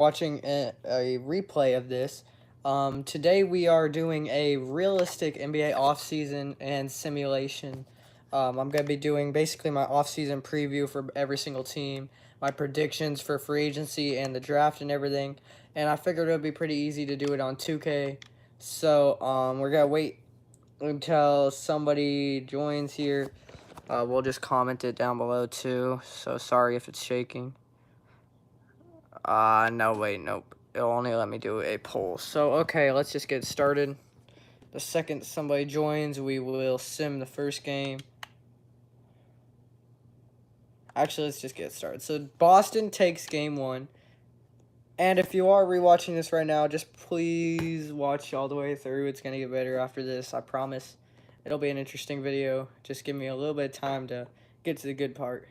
watching a replay of this. Today we are doing a realistic NBA offseason and simulation. I'm going to be doing basically my offseason preview for every single team, my predictions for free agency and the draft and everything. And I figured it would be pretty easy to do it on 2K. So we're going to wait until somebody joins here. We'll just comment it down below too. So sorry if it's shaking. No, wait, nope. It'll only let me do a poll. So, okay, let's just get started. The second somebody joins, we will sim the first game. Actually, let's just get started. So, Boston takes game 1. And if you are rewatching this right now, just please watch all the way through. It's going to get better after this, I promise. It'll be an interesting video. Just give me a little bit of time to get to the good part.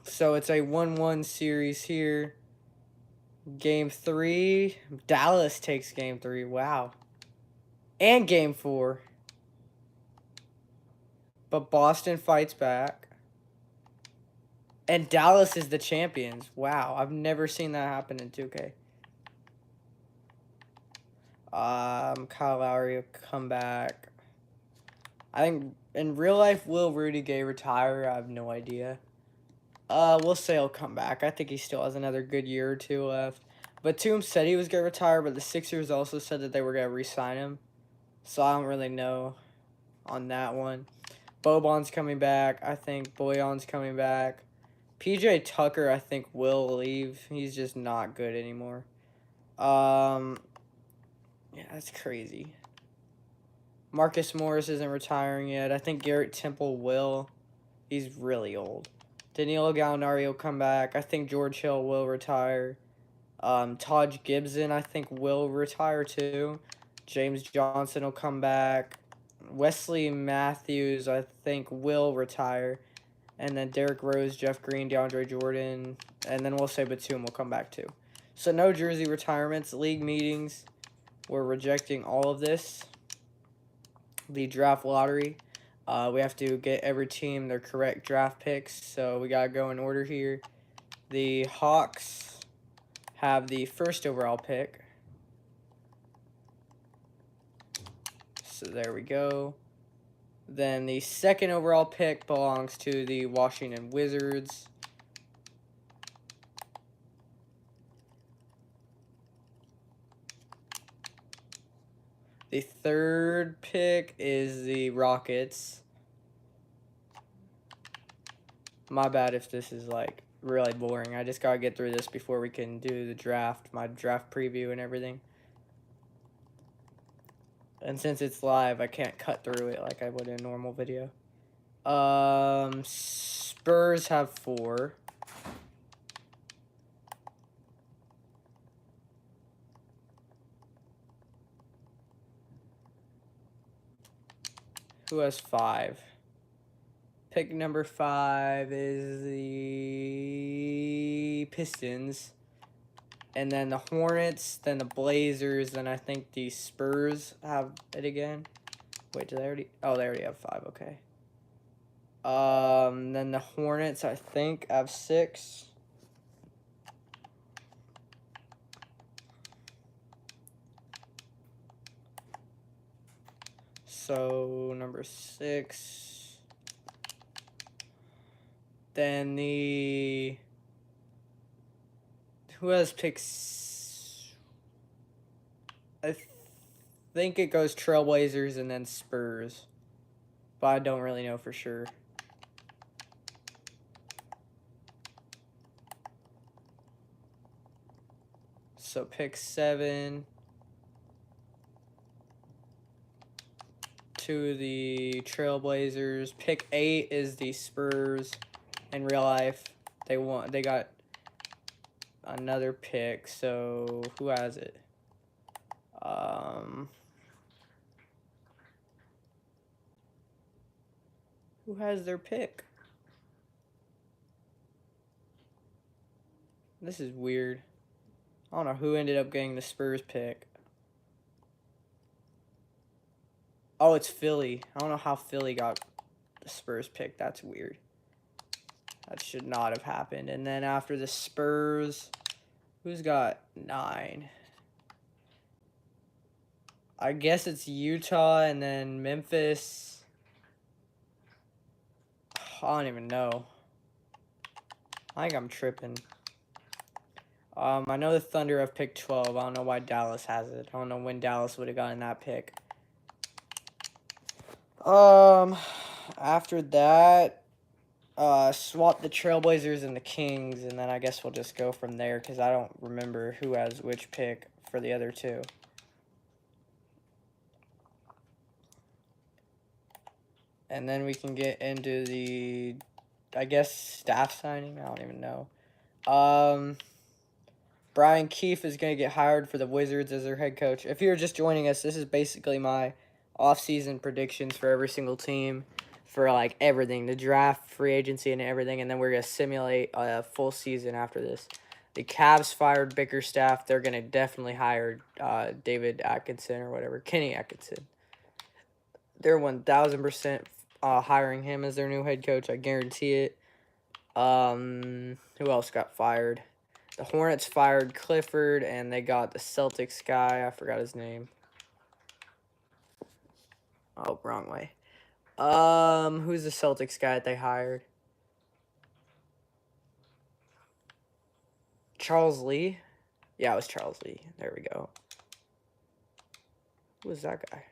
So, it's a 1-1 series here. Game 3, Dallas takes game 3. Wow. And game 4. But Boston fights back. And Dallas is the champions. Wow, I've never seen that happen in 2K. Kyle Lowry will come back. I think in real life, will Rudy Gay retire? I have no idea. We'll say he'll come back. I think he still has another good year or 2 left. But Batum said he was going to retire, but the Sixers also said that they were going to re-sign him. So I don't really know on that one. Boban's coming back. I think Boyan's coming back. PJ Tucker, I think, will leave. He's just not good anymore. Yeah, that's crazy. Marcus Morris isn't retiring yet. I think Garrett Temple will. He's really old. Danilo Gallinari will come back. I think George Hill will retire. Taj Gibson, I think, will retire too. James Johnson will come back. Wesley Matthews, I think, will retire. And then Derrick Rose, Jeff Green, DeAndre Jordan. And then we'll say Batum will come back too. So no jersey retirements. League meetings. We're rejecting all of this. The draft lottery. We have to get every team their correct draft picks. So we got to go in order here. The Hawks have the first overall pick. So there we go. Then the second overall pick belongs to the Washington Wizards. The third pick is the Rockets. My bad if this is, like, really boring. I just gotta get through this before we can do the draft, my draft preview and everything. And since it's live, I can't cut through it like I would in a normal video. Spurs have 4. Who has 5? Pick number 5 is the Pistons. And then the Hornets, then the Blazers, then I think the Spurs have it again. Wait, did they already? Oh, they already have 5, okay. Then the Hornets, I think, have 6. So, number 6. Then the... Who has picks? I think it goes Trailblazers and then Spurs. But I don't really know for sure. So pick 7 to the Trailblazers. Pick 8 is the Spurs. In real life, they got another pick. So who has it? Who has their pick? This is weird. I don't know who ended up getting the Spurs pick. Oh, it's Philly. I don't know how Philly got the Spurs pick. That's weird. That should not have happened. And then after the Spurs, Who's got 9? I guess it's Utah and then Memphis. I don't even know. I think I'm tripping. I know the Thunder have picked 12. I don't know why Dallas has it. I don't know when Dallas would have gotten that pick. After that, swap the Trailblazers and the Kings, and then I guess we'll just go from there because I don't remember who has which pick for the other two. And then we can get into the, I guess, staff signing. I don't even know. Brian Keefe is going to get hired for the Wizards as their head coach. If you're just joining us, this is basically my off-season predictions for every single team for, like, everything. The draft, free agency, and everything. And then we're going to simulate a full season after this. The Cavs fired Bickerstaff. They're going to definitely hire David Atkinson or whatever. Kenny Atkinson. They're 1,000% hiring him as their new head coach. I guarantee it. Who else got fired? The Hornets fired Clifford, and they got the Celtics guy. I forgot his name. Oh, wrong way. Who's the Celtics guy that they hired? Charles Lee? Yeah, it was Charles Lee. There we go. Who was that guy?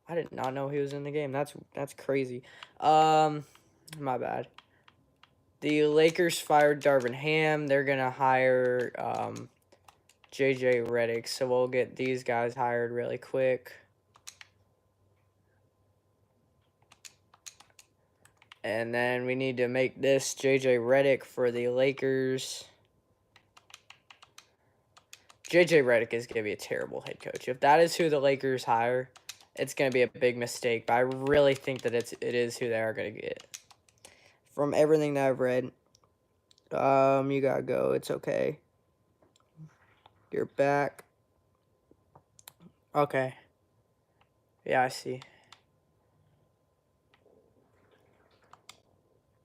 I did not know he was in the game. That's crazy. My bad. The Lakers fired Darvin Ham. They're gonna hire JJ Redick, so we'll get these guys hired really quick. And then we need to make this JJ Redick for the Lakers. JJ Redick is going to be a terrible head coach. If that is who the Lakers hire, it's going to be a big mistake. But I really think that it is who they are going to get. From everything that I've read, you got to go. It's okay. You're back. Okay. Yeah, I see.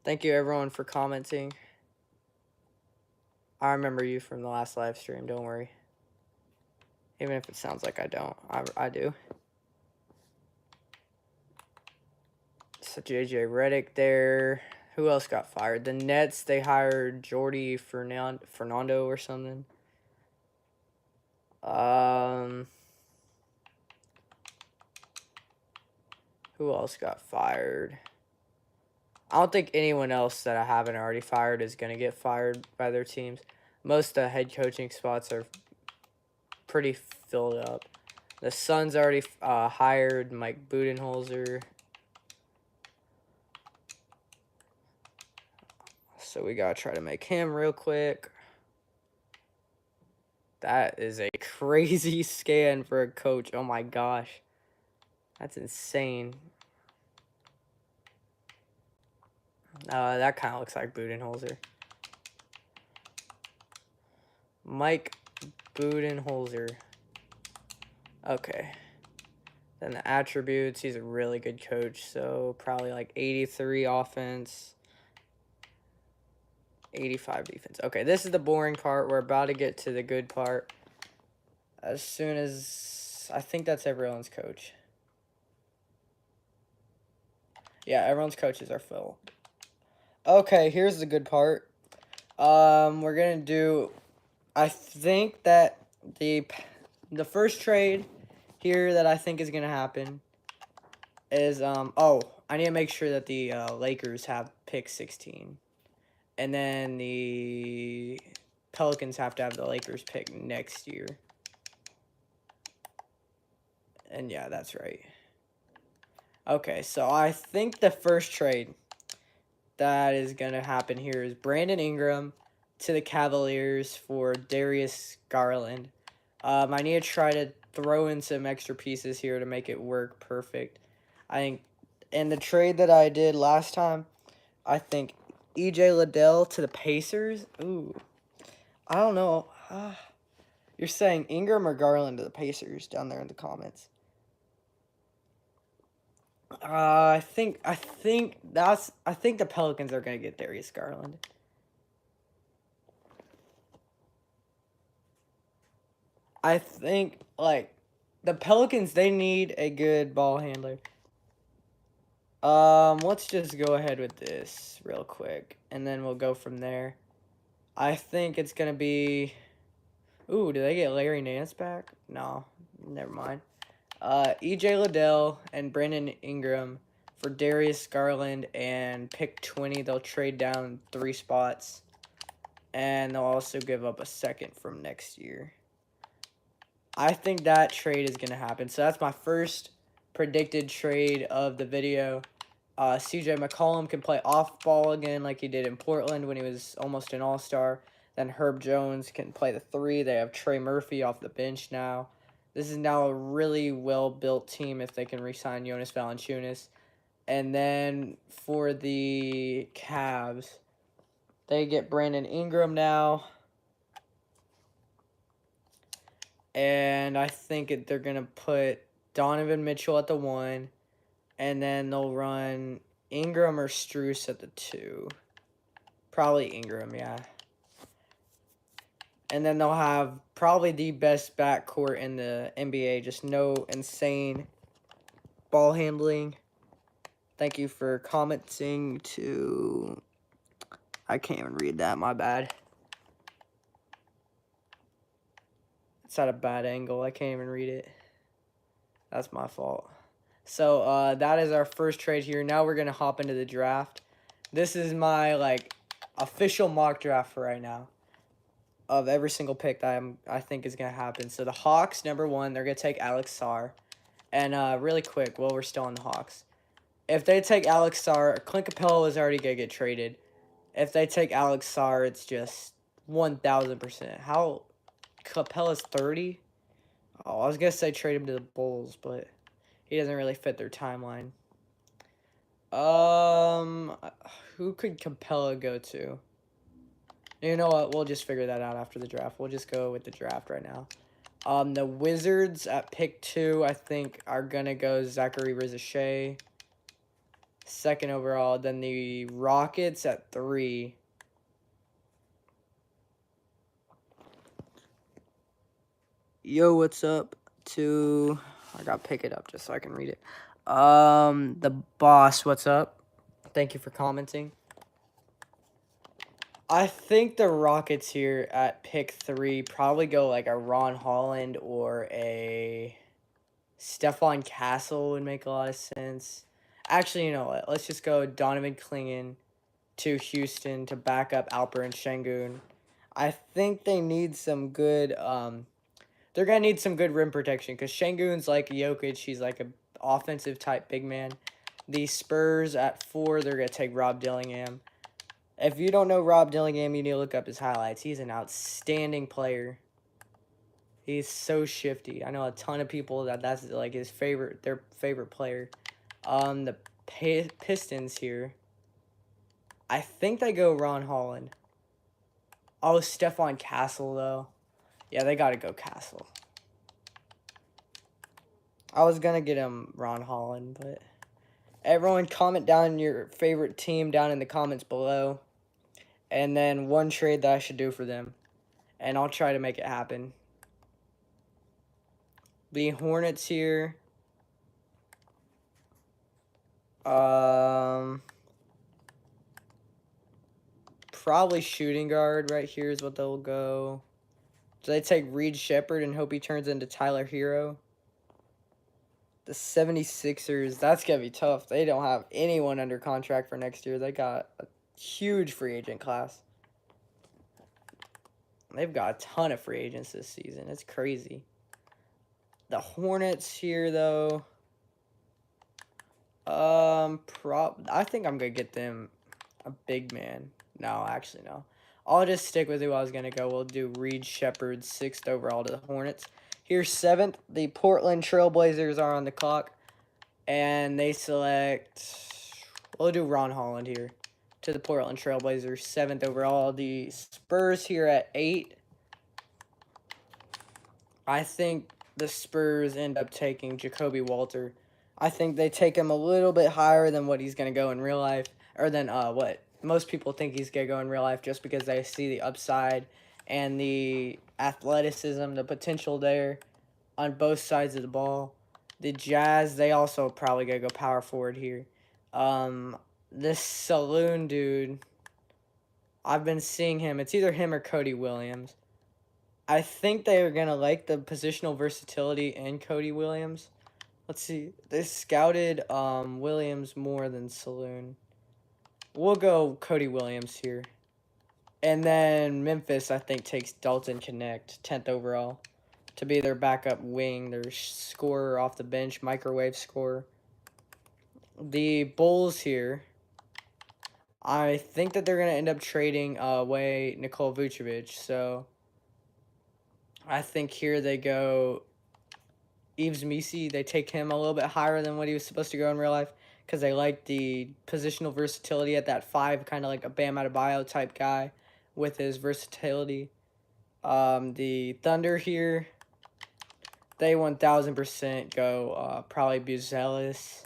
Thank you, everyone, for commenting. I remember you from the last live stream. Don't worry. Even if it sounds like I don't. I do. So, JJ Redick there. Who else got fired? The Nets, they hired Jordi Fernando or something. Who else got fired? I don't think anyone else that I haven't already fired is going to get fired by their teams. Most of the head coaching spots are pretty filled up. The Suns already hired Mike Budenholzer. So we got to try to make him real quick. That is a crazy scan for a coach. Oh my gosh. That's insane. That kind of looks like Budenholzer. Mike Budenholzer. Okay. Then the attributes, he's a really good coach. So probably like 83 offense. 85 defense. Okay, this is the boring part. We're about to get to the good part. As soon as... I think that's everyone's coach. Yeah, everyone's coaches are full. Okay, here's the good part. We're going to do... I think that the first trade here that I think is going to happen is... oh, I need to make sure that the Lakers have pick 16. And then the Pelicans have to have the Lakers pick next year. And yeah, that's right. Okay, so I think the first trade that is going to happen here is Brandon Ingram to the Cavaliers for Darius Garland. I need to try to throw in some extra pieces here to make it work perfect. I think in the trade that I did last time, I think E.J. Liddell to the Pacers. Ooh, I don't know. You're saying Ingram or Garland to the Pacers down there in the comments. I think the Pelicans are gonna get Darius Garland. I think, like, the Pelicans, they need a good ball handler. Let's just go ahead with this real quick, and then we'll go from there. I think it's gonna be... Ooh, did they get Larry Nance back? No, never mind. EJ Liddell and Brandon Ingram for Darius Garland and pick 20. They'll trade down 3 spots, and they'll also give up a second from next year. I think that trade is going to happen. So that's my first predicted trade of the video. CJ McCollum can play off ball again like he did in Portland when he was almost an all-star. Then Herb Jones can play the 3. They have Trey Murphy off the bench now. This is now a really well-built team if they can re-sign Jonas Valanciunas. And then for the Cavs, they get Brandon Ingram now. And I think they're going to put Donovan Mitchell at the 1. And then they'll run Ingram or Strus at the 2. Probably Ingram, yeah. And then they'll have probably the best backcourt in the NBA. Just no insane ball handling. Thank you for commenting to... I can't even read that, my bad. It's at a bad angle. I can't even read it. That's my fault. So, that is our first trade here. Now we're going to hop into the draft. This is my, like, official mock draft for right now of every single pick that I think is going to happen. So, the Hawks, number 1, they're going to take Alex Sarr. And, really quick, while we're still on the Hawks. If they take Alex Sarr, Clint Capella is already going to get traded. If they take Alex Sarr, it's just 1,000%. How? Capella's 30? Oh, I was going to say trade him to the Bulls, but he doesn't really fit their timeline. Who could Capella go to? You know what? We'll just figure that out after the draft. We'll just go with the draft right now. The Wizards at pick 2, I think, are going to go Zachary Rizachet. 2nd overall. Then the Rockets at 3. Yo, what's up to... I got to pick it up just so I can read it. The Boss, what's up? Thank you for commenting. I think the Rockets here at pick 3 probably go like a Ron Holland or a Stephon Castle would make a lot of sense. Actually, you know what? Let's just go Donovan Clingan to Houston to back up Alperen Sengun. I think they need some good, they're going to need some good rim protection because Sengun's like Jokic. He's like an offensive type big man. The Spurs at 4, they're going to take Rob Dillingham. If you don't know Rob Dillingham, you need to look up his highlights. He's an outstanding player. He's so shifty. I know a ton of people that's like their favorite player. The Pistons here. I think they go Ron Holland. Oh, Stephon Castle, though. Yeah, they got to go Castle. I was going to get him Ron Holland, but... Everyone comment down your favorite team down in the comments below. And then one trade that I should do for them. And I'll try to make it happen. The Hornets here. Probably shooting guard right here is what they'll go. Do they take Reed Shepherd and hope he turns into Tyler Hero? The 76ers, that's going to be tough. They don't have anyone under contract for next year. They got a huge free agent class. They've got a ton of free agents this season. It's crazy. The Hornets here, though. I think I'm going to get them a big man. No, actually, no. I'll just stick with who I was going to go. We'll do Reed Shepherd, 6th overall to the Hornets. Here's 7th. The Portland Trailblazers are on the clock. And they select... We'll do Ron Holland here to the Portland Trailblazers, 7th overall. The Spurs here at 8. I think the Spurs end up taking Jacoby Walter. I think they take him a little bit higher than what he's going to go in real life. Or than what most people think he's going to go in real life just because they see the upside and the athleticism, the potential there on both sides of the ball. The Jazz, they also probably gotta go power forward here. This Saloon dude, I've been seeing him. It's either him or Cody Williams. I think they are gonna like the positional versatility in Cody Williams. Let's see. They scouted Williams more than Saloon. We'll go Cody Williams here. And then Memphis, I think, takes Dalton Connect, 10th overall, to be their backup wing, their scorer off the bench, microwave scorer. The Bulls here, I think that they're going to end up trading away Nikola Vucevic. So I think here they go Yves Missi. They take him a little bit higher than what he was supposed to go in real life because they like the positional versatility at that 5, kind of like a Bam Adebayo type guy with his versatility. The Thunder here, they 1000% go probably Buzelis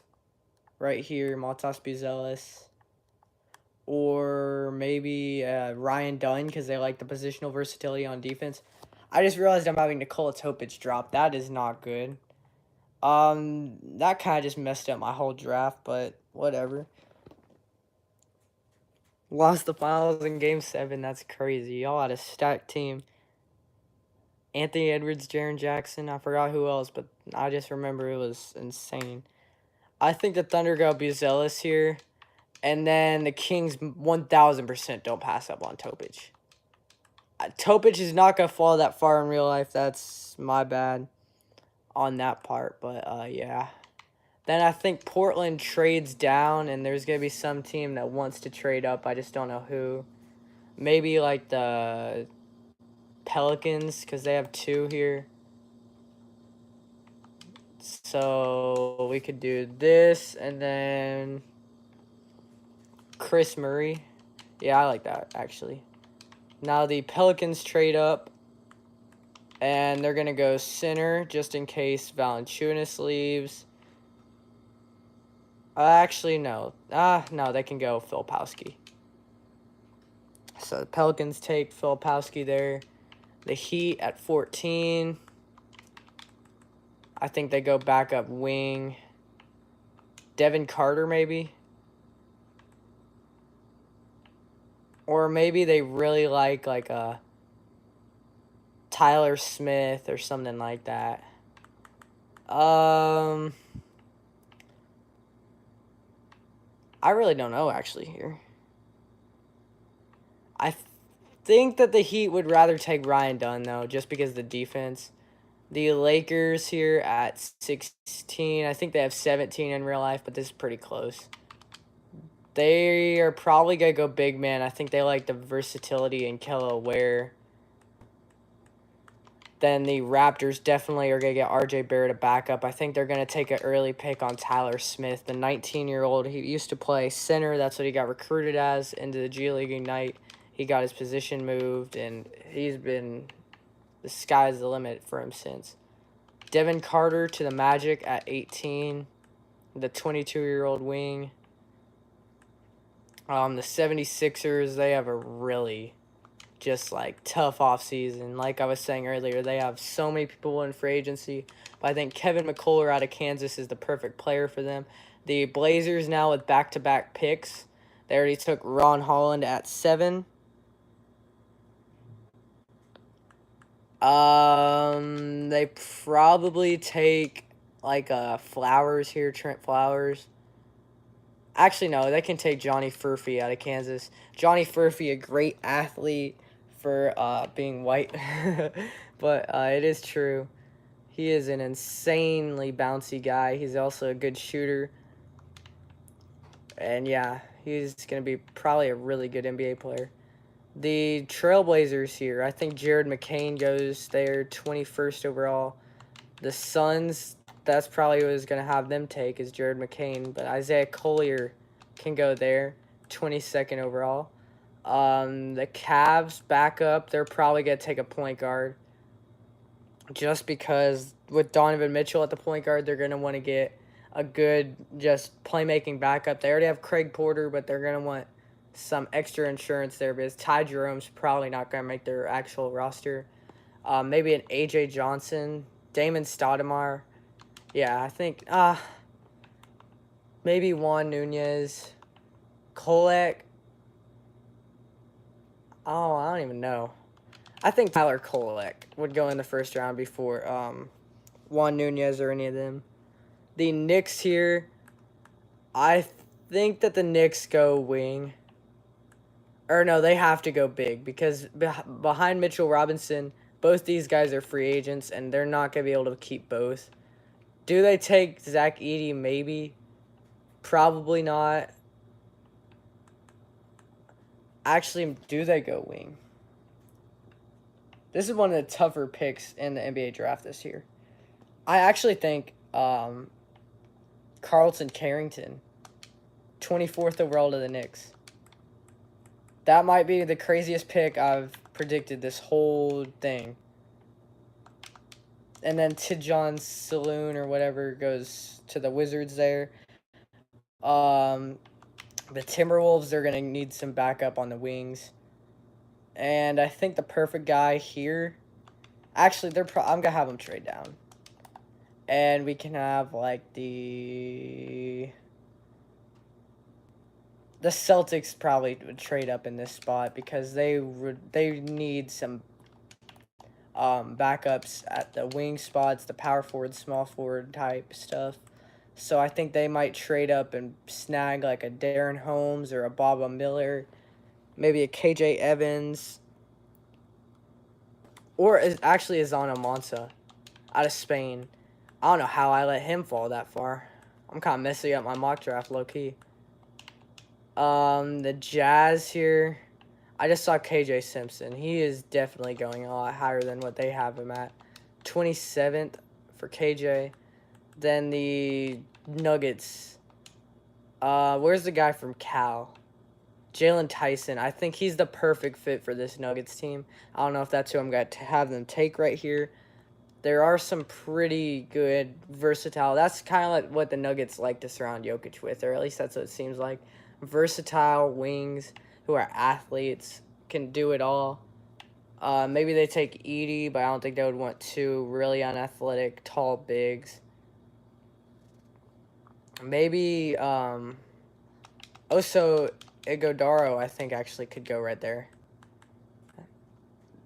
right here, Maltas Buzelis. Or maybe Ryan Dunn because they like the positional versatility on defense. I just realized I'm having Nikola Topic drop. That is not good. That kind of just messed up my whole draft, but whatever. Lost the finals in Game 7. That's crazy. Y'all had a stacked team. Anthony Edwards, Jaren Jackson. I forgot who else, but I just remember it was insane. I think the Thunder go Buzelis here. And then the Kings 1000% don't pass up on Topic. Topic is not going to fall that far in real life. That's my bad on that part. But, yeah. Then I think Portland trades down, and there's going to be some team that wants to trade up. I just don't know who. Maybe, like, the Pelicans, because they have 2 here. So we could do this, and then Chris Murray. Yeah, I like that, actually. Now the Pelicans trade up, and they're going to go center just in case Valanciunas leaves. Actually, no. No, they can go Filipowski. So the Pelicans take Filipowski there. The Heat at 14. I think they go backup wing. Devin Carter, maybe. Or maybe they really like a Tyler Smith or something like that. I really don't know, actually, here. I think that the Heat would rather take Ryan Dunn, though, just because of the defense. The Lakers here at 16. I think they have 17 in real life, but this is pretty close. They are probably going to go big man. I think they like the versatility in Kelly Ware. Then the Raptors definitely are going to get RJ Barrett a backup. I think they're going to take an early pick on Tyler Smith, the 19-year-old. He used to play center. That's what he got recruited as into the G League Ignite. He got his position moved, and he's been the sky's the limit for him since. Devin Carter to the Magic at 18, the 22-year-old wing. The 76ers, they have a really just tough offseason. Like I was saying earlier, they have so many people in free agency. But I think Kevin McCullough out of Kansas is the perfect player for them. The Blazers now with back-to-back picks. They already took Ron Holland at 7. They probably take Flowers here, Trent Flowers. Actually, no, they can take Johnny Furphy out of Kansas. Johnny Furphy, a great athlete for being white. But it is true. He is an insanely bouncy guy. He's also a good shooter. And yeah, he's going to be probably a really good NBA player. The Trailblazers here, I think Jared McCain goes there 21st overall. The Suns, that's probably what is going to have them take is Jared McCain. But Isaiah Collier can go there, 22nd overall. The Cavs back up, they're probably going to take a point guard. Just because with Donovan Mitchell at the point guard, they're going to want to get a good just playmaking backup. They already have Craig Porter, but they're going to want some extra insurance there because Ty Jerome's probably not going to make their actual roster. Maybe an AJ Johnson, Damon Stoudemire. Yeah, I think maybe Juan Nunez, Kolek. Oh, I don't even know. I think Tyler Kolek would go in the first round before Juan Nunez or any of them. The Knicks here, I think that the Knicks go wing. Or no, they have to go big because behind Mitchell Robinson, both these guys are free agents and they're not going to be able to keep both. Do they take Zach Edey? Maybe. Probably not. Actually, do they go wing? This is one of the tougher picks in the NBA draft this year. I actually think Carlton Carrington, 24th overall to the Knicks. That might be the craziest pick I've predicted this whole thing. And then Tidjane Saloon or whatever goes to the Wizards there. The Timberwolves, they're going to need some backup on the wings. And I think the perfect guy here... Actually, I'm going to have them trade down. And we can have, like, the Celtics probably would trade up in this spot because they need some backups at the wing spots, the power forward, small forward type stuff. So I think they might trade up and snag like a Darren Holmes or a Baba Miller, maybe a KJ Evans, or actually Azana Monsa out of Spain. I don't know how I let him fall that far. I'm kind of messing up my mock draft low-key. The Jazz here, I just saw KJ Simpson. He is definitely going a lot higher than what they have him at. 27th for KJ. Then the Nuggets. Where's the guy from Cal? Jalen Tyson. I think he's the perfect fit for this Nuggets team. I don't know if that's who I'm going to have them take right here. There are some pretty good versatile. That's kind of like what the Nuggets like to surround Jokic with, or at least that's what it seems like. Versatile wings who are athletes, can do it all. Maybe they take Edey, but I don't think they would want two really unathletic, tall bigs. Maybe Oso Ighodaro, I think, actually could go right there.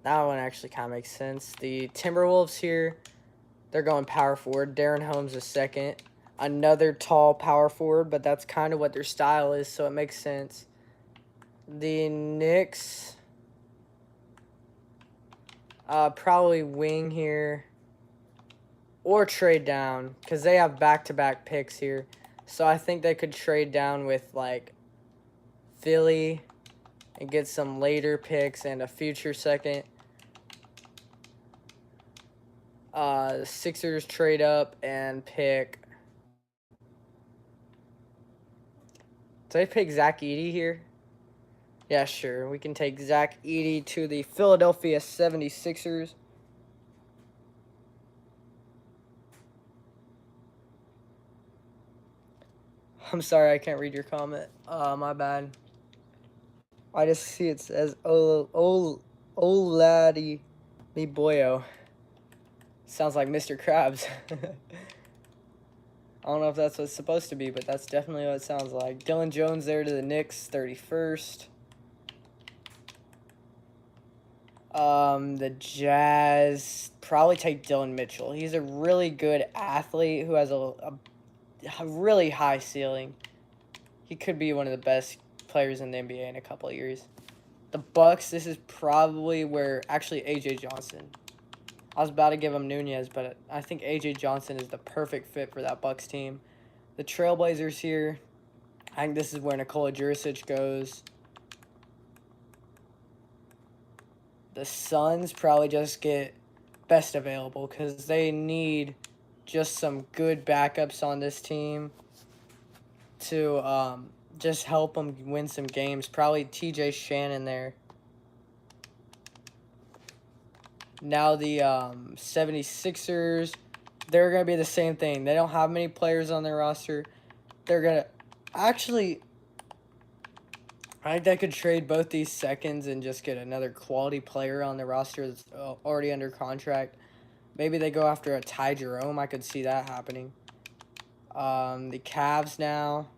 That one actually kind of makes sense. The Timberwolves here, they're going power forward. Darren Holmes is second. Another tall power forward, but that's kind of what their style is, so it makes sense. The Knicks, probably wing here. Or trade down, because they have back-to-back picks here. So I think they could trade down with, like, Philly and get some later picks and a future second. The Sixers trade up and pick... Do they pick Zach Edey here? Yeah, sure. We can take Zach Edey to the Philadelphia 76ers. I'm sorry, I can't read your comment. My bad. I just see it says Oladi Boyo. Sounds like Mr. Krabs. I don't know if that's what it's supposed to be, but that's definitely what it sounds like. Dylan Jones there to the Knicks, 31st. The Jazz probably take Dylan Mitchell. He's a really good athlete who has a really high ceiling. He could be one of the best players in the NBA in a couple of years. The Bucks, this is probably where actually AJ Johnson. I was about to give him Nunez, but I think AJ Johnson is the perfect fit for that Bucks team. The Trailblazers here, I think this is where Nikola Jurisic goes. The Suns probably just get best available because they need just some good backups on this team to just help them win some games. Probably TJ Shannon there. Now the 76ers, they're going to be the same thing. They don't have many players on their roster. They're going to... Actually, I think they could trade both these seconds and just get another quality player on the roster that's already under contract. Maybe they go after a Ty Jerome. I could see that happening. The Cavs now.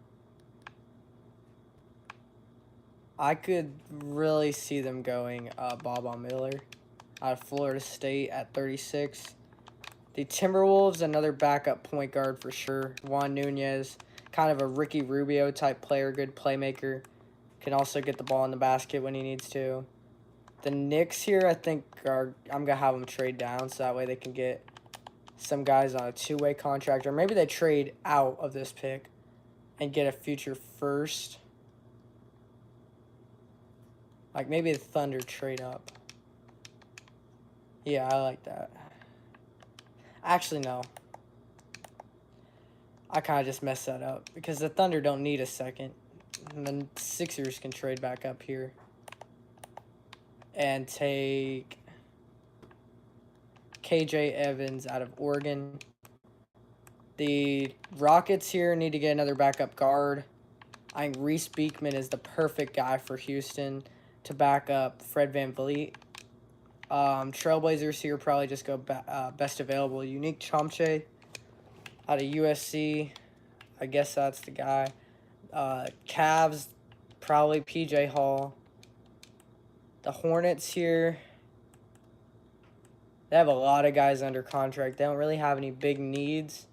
I could really see them going Bob Miller out of Florida State at 36. The Timberwolves, another backup point guard for sure. Juan Nunez, kind of a Ricky Rubio type player, good playmaker. Can also get the ball in the basket when he needs to. The Knicks here, I think, I'm going to have them trade down so that way they can get some guys on a two-way contract. Or maybe they trade out of this pick and get a future first. Like maybe the Thunder trade up. Yeah, I like that. Actually, no. I kind of just messed that up because the Thunder don't need a second. And the Sixers can trade back up here and take KJ Evans out of Oregon. The Rockets here need to get another backup guard. I think Reese Beekman is the perfect guy for Houston to back up Fred VanVleet. Trailblazers here probably just go best available. Unique Chomche out of USC. I guess that's the guy. Cavs, probably PJ Hall. The Hornets here, they have a lot of guys under contract. They don't really have any big needs.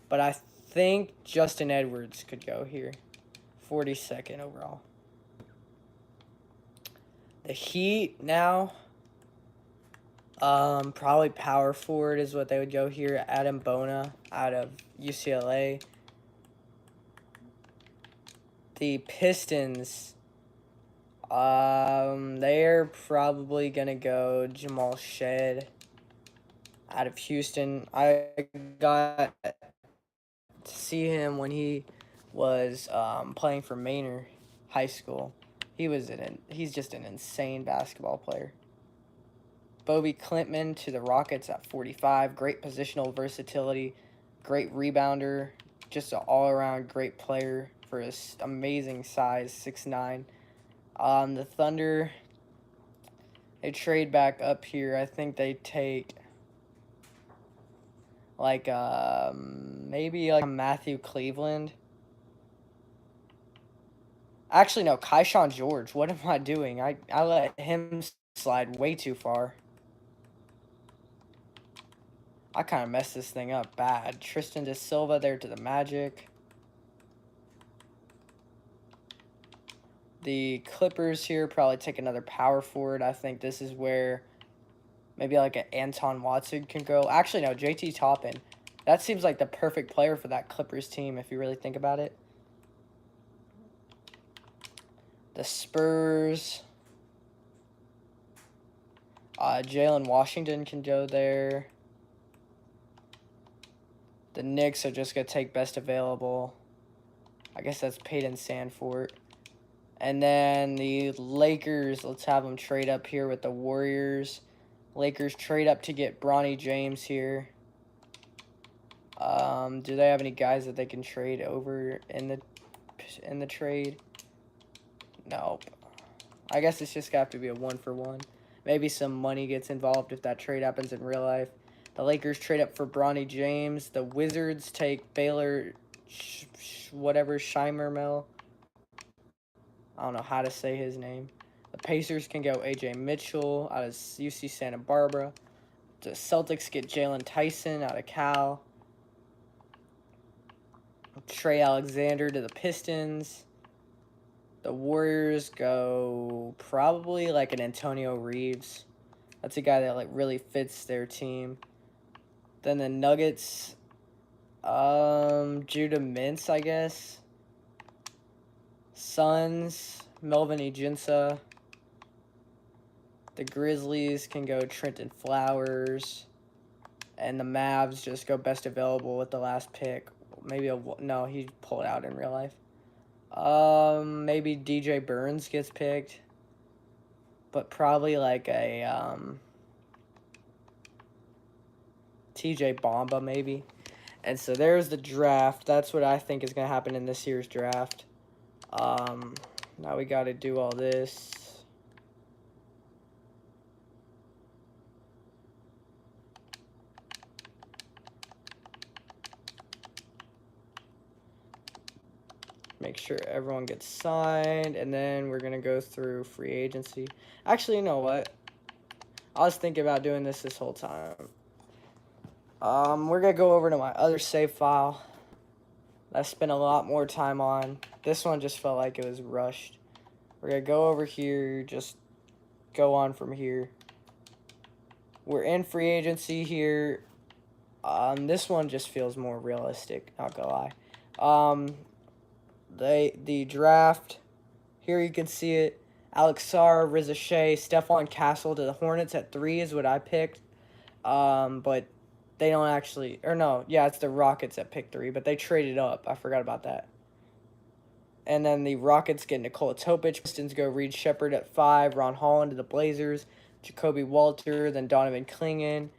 But I think Justin Edwards could go here. 42nd overall. The Heat now, probably power forward is what they would go here. Adam Bona out of UCLA. The Pistons, they're probably going to go Jamal Shead out of Houston. I got to see him when he was playing for Manor High School. He's just an insane basketball player. Bobby Clintman to the Rockets at 45. Great positional versatility, great rebounder, just an all-around great player for his amazing size, 6'9". The Thunder, they trade back up here. I think they take like maybe like Matthew Cleveland. Actually, no, Keyshawn George. What am I doing? I let him slide way too far. I kind of messed this thing up bad. Tristan Da Silva there to the Magic. The Clippers here probably take another power forward. I think this is where maybe like an Anton Watson can go. Actually, no, JT Toppin. That seems like the perfect player for that Clippers team if you really think about it. The Spurs. Jalen Washington can go there. The Knicks are just going to take best available. I guess that's Peyton Sandfort. And then the Lakers, let's have them trade up here with the Warriors. Lakers trade up to get Bronny James here. Do they have any guys that they can trade over in the trade? Nope. I guess it's just got to be a 1-for-1. Maybe some money gets involved if that trade happens in real life. The Lakers trade up for Bronny James. The Wizards take Baylor, whatever, Shimermel. I don't know how to say his name. The Pacers can go A.J. Mitchell out of UC Santa Barbara. The Celtics get Jalen Tyson out of Cal. Trey Alexander to the Pistons. The Warriors go probably like an Antonio Reeves. That's a guy that like really fits their team. Then the Nuggets, Judah Mintz, I guess. Suns, Melvin Ejinsa. The Grizzlies can go Trenton Flowers. And the Mavs just go best available with the last pick. Maybe no, he pulled out in real life. Maybe DJ Burns gets picked. But probably like a TJ Bamba maybe. And so there's the draft. That's what I think is going to happen in this year's draft. Now we got to do all this. Make sure everyone gets signed, and then we're going to go through free agency. Actually, you know what? I was thinking about doing this whole time. We're going to go over to my other save file that I spent a lot more time on. This one just felt like it was rushed. We're going to go over here, just go on from here. We're in free agency here. This one just feels more realistic, not gonna lie. The draft, here you can see it. Alex Sarr, Riza Shea, Stephon Castle to the Hornets at 3 is what I picked. But they don't actually, or no, yeah, it's the Rockets at pick 3, but they traded up. I forgot about that. And then the Rockets get Nikola Topic. Pistons go Reed Shepherd at 5, Ron Holland to the Blazers, Jacoby Walter, then Donovan Clingan,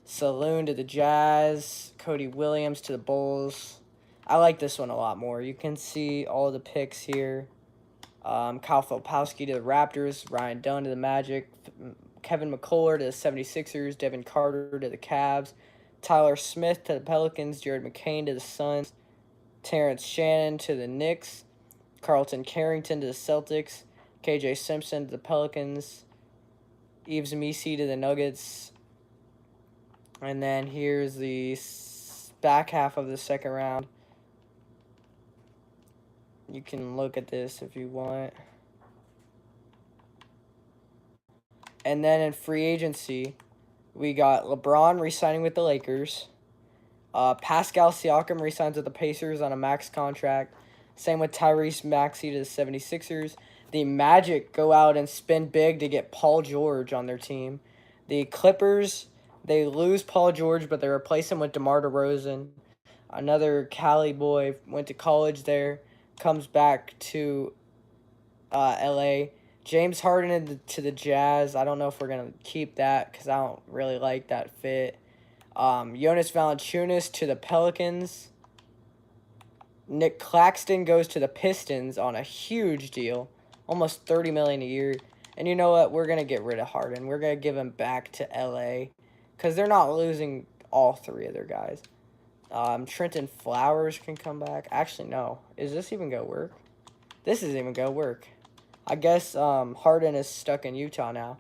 Saloon to the Jazz, Cody Williams to the Bulls. I like this one a lot more. You can see all the picks here. Kyle Filipowski to the Raptors, Ryan Dunn to the Magic, Kevin McCullough to the 76ers, Devin Carter to the Cavs, Tyler Smith to the Pelicans, Jared McCain to the Suns, Terrence Shannon to the Knicks, Carlton Carrington to the Celtics, KJ Simpson to the Pelicans, Yves Missi to the Nuggets. And then here's the back half of the second round. You can look at this if you want. And then in free agency, we got LeBron re-signing with the Lakers. Pascal Siakam re-signs with the Pacers on a max contract. Same with Tyrese Maxey to the 76ers. The Magic go out and spend big to get Paul George on their team. The Clippers, they lose Paul George, but they replace him with DeMar DeRozan. Another Cali boy, went to college there, comes back to LA. James Harden to the Jazz. I don't know if we're going to keep that because I don't really like that fit. Jonas Valanciunas to the Pelicans. Nick Claxton goes to the Pistons on a huge deal, almost $30 million a year. And you know what? We're going to get rid of Harden. We're going to give him back to LA because they're not losing all 3 of their guys. Trenton Flowers can come back. Actually, no. Is this even going to work? This isn't even going to work. I guess Harden is stuck in Utah now.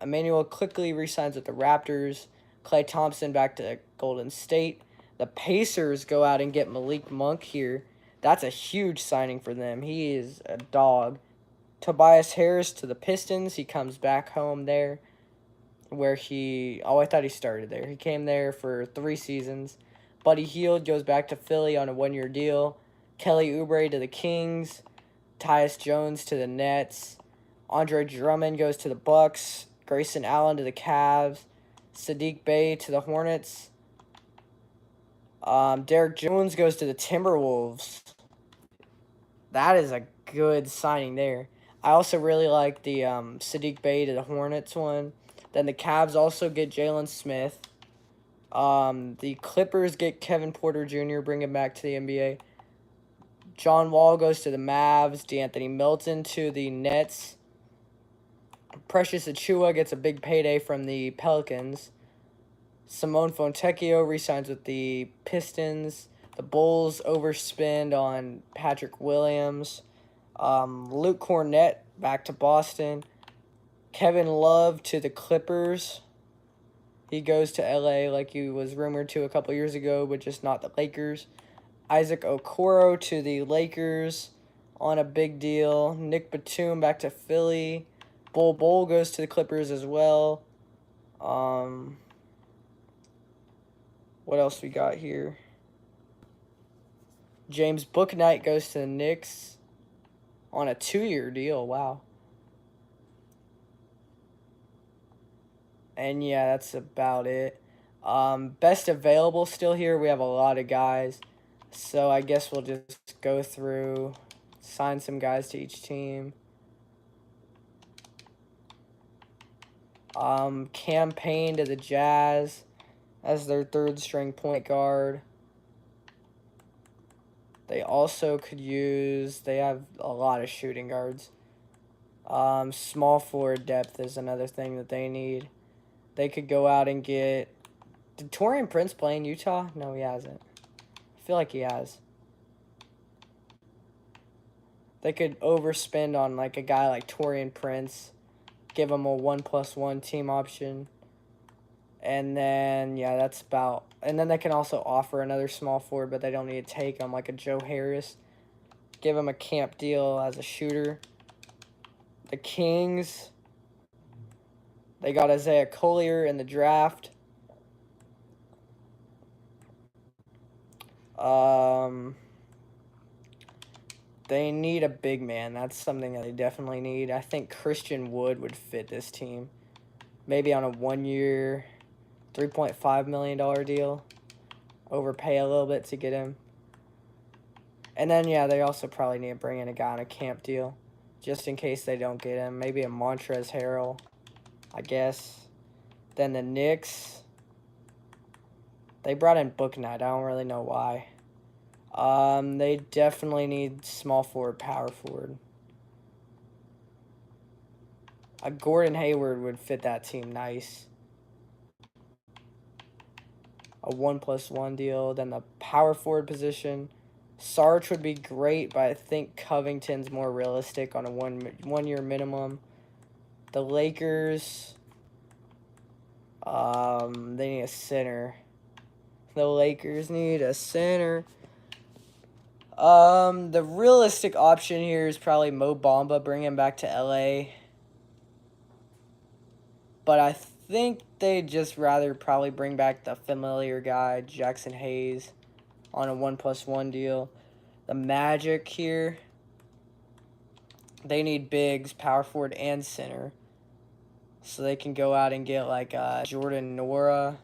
Emmanuel quickly re-signs with the Raptors. Klay Thompson back to Golden State. The Pacers go out and get Malik Monk here. That's a huge signing for them. He is a dog. Tobias Harris to the Pistons. He comes back home there where I thought he started there. He came there for 3 seasons. Buddy Hield goes back to Philly on a 1-year deal. Kelly Oubre to the Kings. Tyus Jones to the Nets. Andre Drummond goes to the Bucks. Grayson Allen to the Cavs. Sadiq Bey to the Hornets. Derek Jones goes to the Timberwolves. That is a good signing there. I also really like the Sadiq Bey to the Hornets one. Then the Cavs also get Jalen Smith. The Clippers get Kevin Porter Jr., bring him back to the NBA. John Wall goes to the Mavs. DeAnthony Melton to the Nets. Precious Achiuwa gets a big payday from the Pelicans. Simone Fontecchio re-signs with the Pistons. The Bulls overspend on Patrick Williams. Luke Cornett back to Boston. Kevin Love to the Clippers. He goes to LA like he was rumored to a couple years ago, but just not the Lakers. Isaac Okoro to the Lakers on a big deal. Nick Batum back to Philly. Bol goes to the Clippers as well. What else we got here? James Bouknight goes to the Knicks on a 2-year deal. Wow. And yeah, that's about it. Best available still here. We have a lot of guys. So I guess we'll just go through, sign some guys to each team. Cam Payne to the Jazz as their 3rd string point guard. They also could use, they have a lot of shooting guards. Small forward depth is another thing that they need. They could go out and get, did Taurean Prince play in Utah? No, he hasn't. I feel like he has. They could overspend on like a guy like Taurean Prince, give him a 1+1 team option. And then, yeah, that's about, and then they can also offer another small forward, but they don't need to take him, like a Joe Harris. Give him a camp deal as a shooter. The Kings, they got Isaiah Collier in the draft. They need a big man. That's something that they definitely need. I think Christian Wood would fit this team. Maybe on a 1-year, $3.5 million deal. Overpay a little bit to get him. And then, yeah, they also probably need to bring in a guy on a camp deal. Just in case they don't get him. Maybe a Montrezl Harrell, I guess. Then the Knicks, they brought in Book Knight. I don't really know why. They definitely need small forward, power forward. A Gordon Hayward would fit that team nice. A 1+1 deal. Then the power forward position, Sarge would be great, but I think Covington's more realistic on a one-year minimum. The Lakers, they need a center. The Lakers need a center. The realistic option here is probably Mo Bamba, bring him back to LA. But I think they'd just rather probably bring back the familiar guy, Jackson Hayes, on a 1+1 deal. The Magic here, they need bigs, power forward, and center. So they can go out and get like Jordan Nora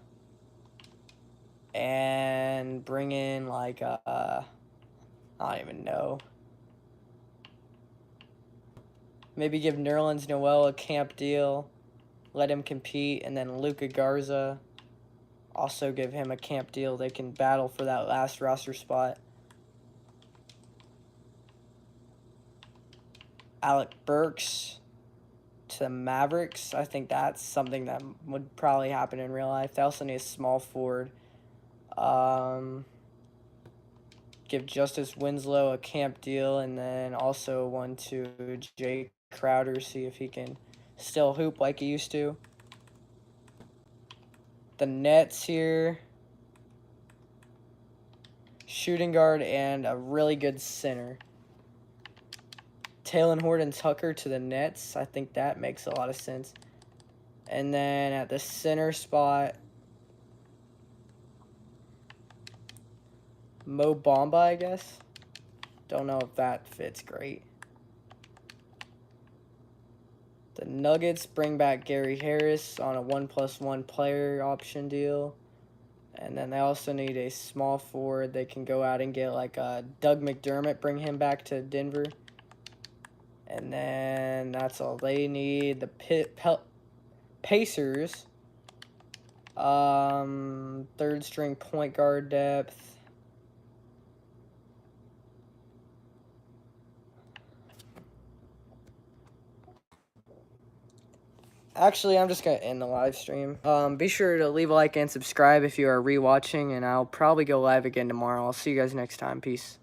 and bring in like I don't even know. Maybe give Nerlens Noel a camp deal, let him compete, and then Luka Garza, also give him a camp deal. They can battle for that last roster spot. Alec Burks to the Mavericks. I think that's something that would probably happen in real life. They also need a small forward. Give Justice Winslow a camp deal, and then also one to Jay Crowder, see if he can still hoop like he used to. The Nets here, shooting guard and a really good center. Talen Horton-Tucker to the Nets. I think that makes a lot of sense. And then at the center spot, Mo Bamba, I guess. Don't know if that fits great. The Nuggets bring back Gary Harris on a 1+1 player option deal. And then they also need a small forward. They can go out and get like Doug McDermott, bring him back to Denver. And then that's all they need. The Pacers, third string point guard depth. Actually, I'm just going to end the live stream. Be sure to leave a like and subscribe if you are rewatching, and I'll probably go live again tomorrow. I'll see you guys next time. Peace.